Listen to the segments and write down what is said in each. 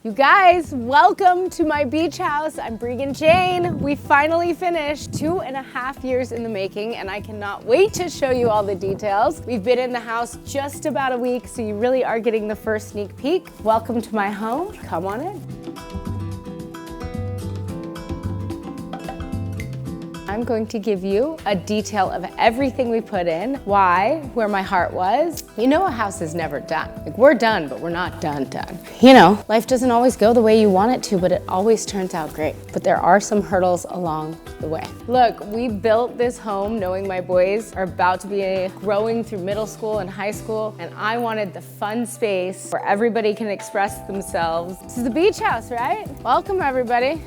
You guys, welcome to my beach house. I'm Breegan Jane. We finally finished 2.5 years in the making, and I cannot wait to show you all the details. We've been in the house just about a week, so you really are getting the first sneak peek. Welcome to my home. Come on in. I'm going to give you a detail of everything we put in, why, where my heart was. You know, a house is never done. Like, we're done, but we're not done. You know, life doesn't always go the way you want it to, but it always turns out great. But there are some hurdles along the way. Look, we built this home knowing my boys are about to be growing through middle school and high school, and I wanted the fun space where everybody can express themselves. This is the beach house, right? Welcome, everybody.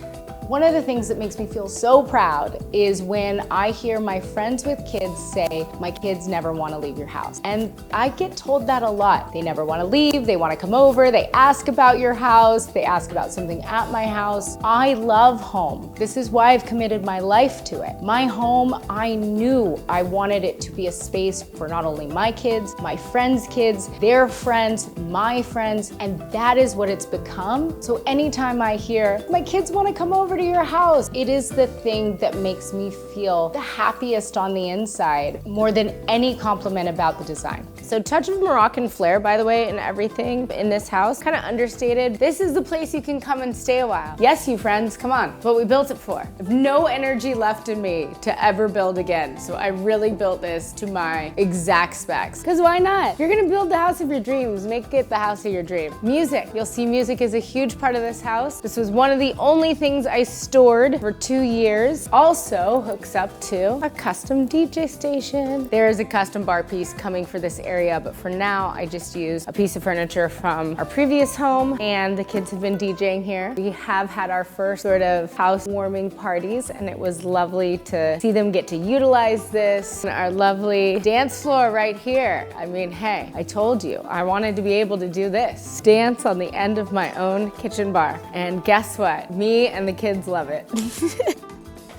One of the things that makes me feel so proud is when I hear my friends with kids say, my kids never want to leave your house. And I get told that a lot. They never want to leave, they want to come over, they ask about your house, they ask about something at my house. I love home. This is why I've committed my life to it. My home, I knew I wanted it to be a space for not only my kids, my friends' kids, their friends, my friends, and that is what it's become. So anytime I hear, my kids want to come over to your house, it is the thing that makes me feel the happiest on the inside, more than any compliment about the design. So touch of Moroccan flair, by the way, and everything in this house, kind of understated. This is the place you can come and stay a while. Yes, you friends, come on, what we built it for. I have no energy left in me to ever build again, so I really built this to my exact specs. Because why not? If you're gonna build the house of your dreams, make it the house of your dream. Music, you'll see music is a huge part of this house. This was one of the only things I stored for 2 years. Also hooks up to a custom DJ station. There is a custom bar piece coming for this area, but for now I just use a piece of furniture from our previous home, and the kids have been DJing here. We have had our first sort of housewarming parties, and it was lovely to see them get to utilize this. And our lovely dance floor right here. I mean, hey, I told you, I wanted to be able to do this. Dance on the end of my own kitchen bar. And guess what? Me and the kids love it.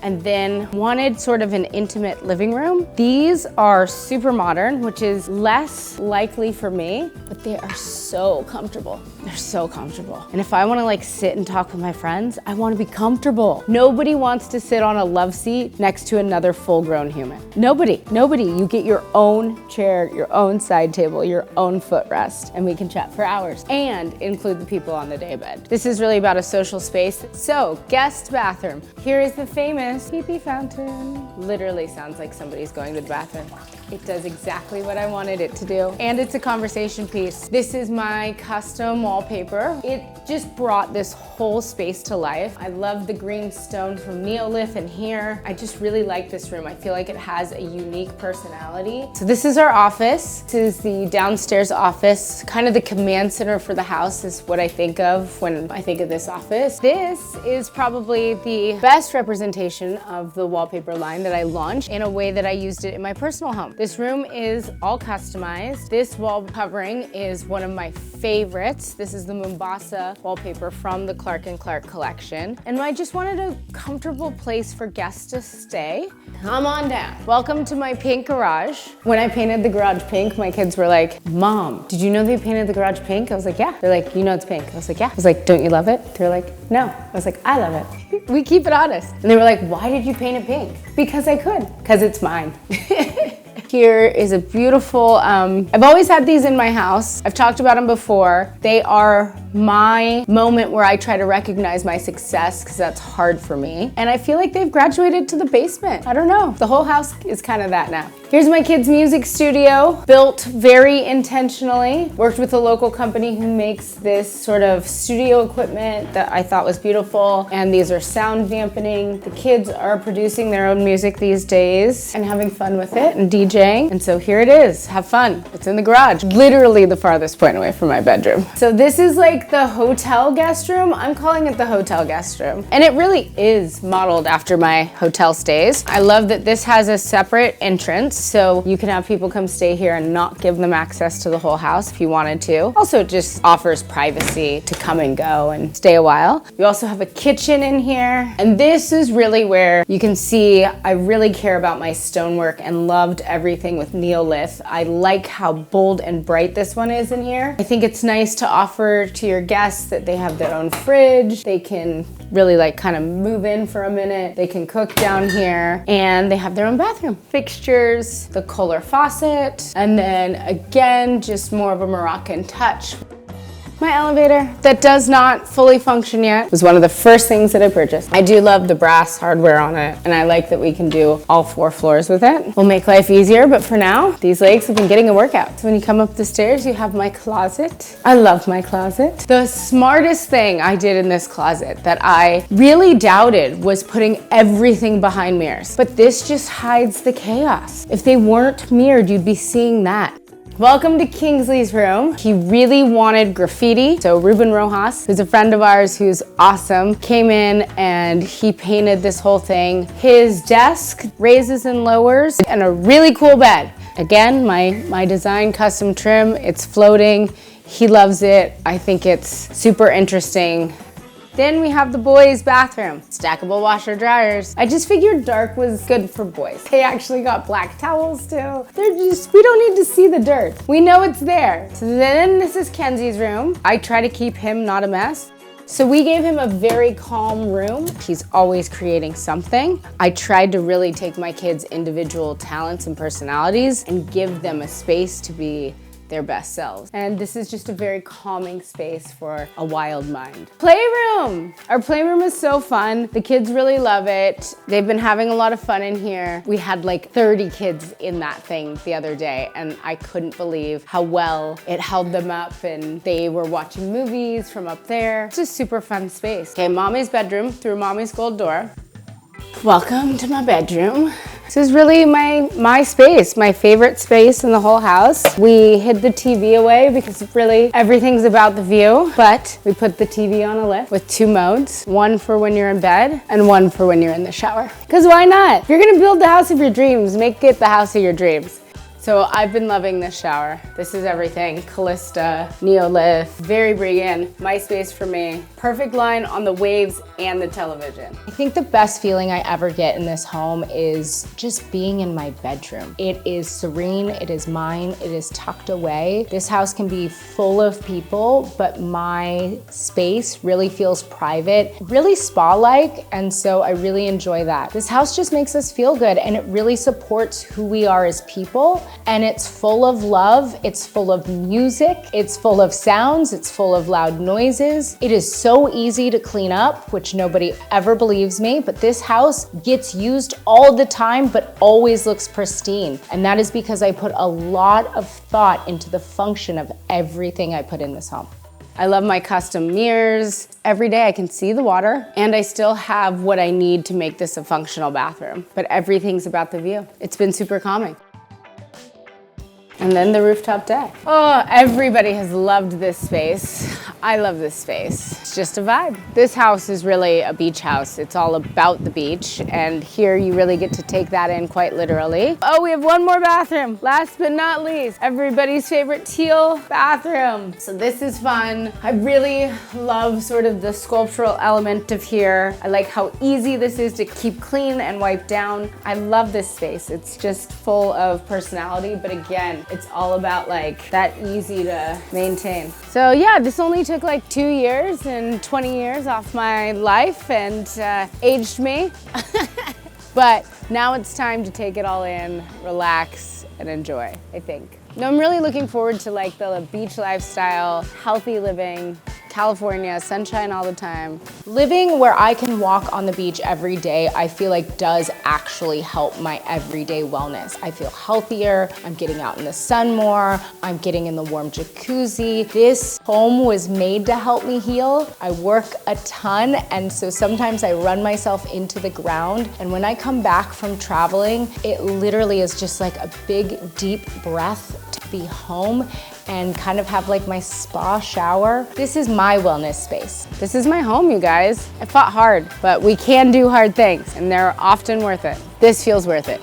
And then wanted sort of an intimate living room. These are super modern, which is less likely for me, but they are so comfortable. They're so comfortable. And if I wanna like sit and talk with my friends, I wanna be comfortable. Nobody wants to sit on a love seat next to another full-grown human. Nobody. You get your own chair, your own side table, your own footrest, and we can chat for hours and include the people on the daybed. This is really about a social space. So, guest bathroom. Here is the famous pee-pee fountain. Literally sounds like somebody's going to the bathroom. It does exactly what I wanted it to do. And it's a conversation piece. This is my custom wallpaper. It just brought this whole space to life. I love the green stone from Neolith in here. I just really like this room. I feel like it has a unique personality. So this is our office. This is the downstairs office. Kind of the command center for the house is what I think of when I think of this office. This is probably the best representation of the wallpaper line that I launched in a way that I used it in my personal home. This room is all customized. This wall covering is one of my favorites. This is the Mombasa wallpaper from the Clark & Clark collection. And I just wanted a comfortable place for guests to stay. Come on down. Welcome to my pink garage. When I painted the garage pink, my kids were like, Mom, did you know they painted the garage pink? I was like, yeah. They're like, you know it's pink. I was like, yeah. I was like, don't you love it? They're like, no. I was like, I love it. We keep it honest. And they were like, why did you paint it pink? Because I could, because it's mine. Here is a beautiful, I've always had these in my house. I've talked about them before. They are my moment where I try to recognize my success because that's hard for me. And I feel like they've graduated to the basement. I don't know. The whole house is kind of that now. Here's my kids' music studio, built very intentionally. Worked with a local company who makes this sort of studio equipment that I thought was beautiful. And these are sound dampening. The kids are producing their own music these days and having fun with it and DJing. And so here it is, have fun. It's in the garage, literally the farthest point away from my bedroom. So this is like the hotel guest room. I'm calling it the hotel guest room. And it really is modeled after my hotel stays. I love that this has a separate entrance, so you can have people come stay here and not give them access to the whole house if you wanted to. Also, it just offers privacy to come and go and stay a while. You also have a kitchen in here. And this is really where you can see I really care about my stonework and loved everything with Neolith. I like how bold and bright this one is in here. I think it's nice to offer to your guests that they have their own fridge. They can really like kind of move in for a minute. They can cook down here, and they have their own bathroom. Fixtures, the Kohler faucet, and then again, just more of a Moroccan touch. My elevator that does not fully function yet was one of the first things that I purchased. I do love the brass hardware on it, and I like that we can do all 4 floors with it. Will make life easier, but for now, these legs have been getting a workout. So when you come up the stairs, you have my closet. I love my closet. The smartest thing I did in this closet that I really doubted was putting everything behind mirrors. But this just hides the chaos. If they weren't mirrored, you'd be seeing that. Welcome to Kingsley's room. He really wanted graffiti. So Ruben Rojas, who's a friend of ours who's awesome, came in and he painted this whole thing. His desk raises and lowers, and a really cool bed. Again, my design custom trim, it's floating. He loves it. I think it's super interesting. Then we have the boys' bathroom. Stackable washer dryers. I just figured dark was good for boys. They actually got black towels too. We don't need to see the dirt. We know it's there. So then this is Kenzie's room. I try to keep him not a mess. So we gave him a very calm room. He's always creating something. I tried to really take my kids' individual talents and personalities and give them a space to be their best selves. And this is just a very calming space for a wild mind. Playroom! Our playroom is so fun. The kids really love it. They've been having a lot of fun in here. We had like 30 kids in that thing the other day, and I couldn't believe how well it held them up, and they were watching movies from up there. It's a super fun space. Okay, mommy's bedroom through mommy's gold door. Welcome to my bedroom. This is really my space, my favorite space in the whole house. We hid the TV away because really everything's about the view, but we put the TV on a lift with 2 modes, one for when you're in bed and one for when you're in the shower. Because why not? If you're gonna build the house of your dreams, make it the house of your dreams. So I've been loving this shower. This is everything. Callista, Neolith, very Breegan, my space for me. Perfect line on the waves and the television. I think the best feeling I ever get in this home is just being in my bedroom. It is serene, it is mine, it is tucked away. This house can be full of people, but my space really feels private, really spa-like, and so I really enjoy that. This house just makes us feel good, and it really supports who we are as people. And it's full of love, it's full of music, it's full of sounds, it's full of loud noises. It is so easy to clean up, which nobody ever believes me, but this house gets used all the time, but always looks pristine. And that is because I put a lot of thought into the function of everything I put in this home. I love my custom mirrors. Every day I can see the water, and I still have what I need to make this a functional bathroom, but everything's about the view. It's been super calming. And then the rooftop deck. Oh, everybody has loved this space. I love this space. It's just a vibe. This house is really a beach house. It's all about the beach, and here you really get to take that in quite literally. Oh, we have one more bathroom. Last but not least, everybody's favorite teal bathroom. So this is fun. I really love sort of the sculptural element of here. I like how easy this is to keep clean and wipe down. I love this space. It's just full of personality, but again, it's all about like that easy to maintain. So yeah, this only took like 2 years and 20 years off my life and aged me. But now it's time to take it all in, relax, and enjoy, I think. No, I'm really looking forward to like the beach lifestyle, healthy living, California, sunshine all the time. Living where I can walk on the beach every day, I feel like does actually help my everyday wellness. I feel healthier, I'm getting out in the sun more, I'm getting in the warm jacuzzi. This home was made to help me heal. I work a ton, and so sometimes I run myself into the ground, and when I come back from traveling, it literally is just like a big, deep breath to be home and kind of have like my spa shower. This is my wellness space. This is my home, you guys. I fought hard, but we can do hard things, and they're often worth it. This feels worth it.